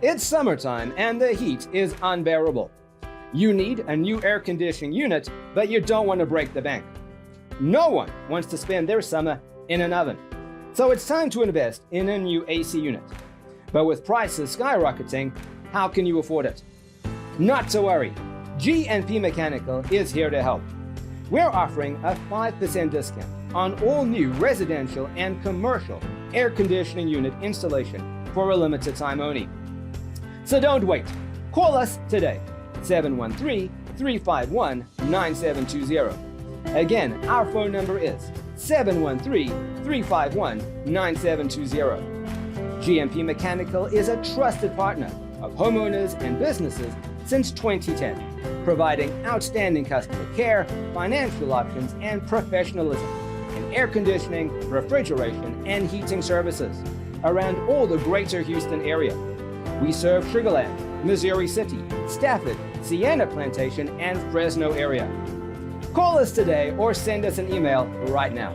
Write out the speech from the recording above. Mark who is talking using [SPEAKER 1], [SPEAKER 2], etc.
[SPEAKER 1] It's summertime and the heat is unbearable. You need a new air conditioning unit, but you don't want to break the bank. No one wants to spend their summer in an oven. So it's time to invest in a new AC unit. But with prices skyrocketing, how can you afford it? Not to worry, G&P Mechanical is here to help. We're offering a 5% discount on all new residential and commercial air conditioning unit installation for a limited time only. So don't wait. Call us today, 713-351-9720. Again, our phone number is 713-351-9720. G&P Mechanical is a trusted partner of homeowners and businesses since 2010, providing outstanding customer care, financial options, and professionalism in air conditioning, refrigeration, and heating services around all the greater Houston area. We serve Sugar Land, Missouri City, Stafford, Sienna Plantation, and Fresno area. Call us today or send us an email right now.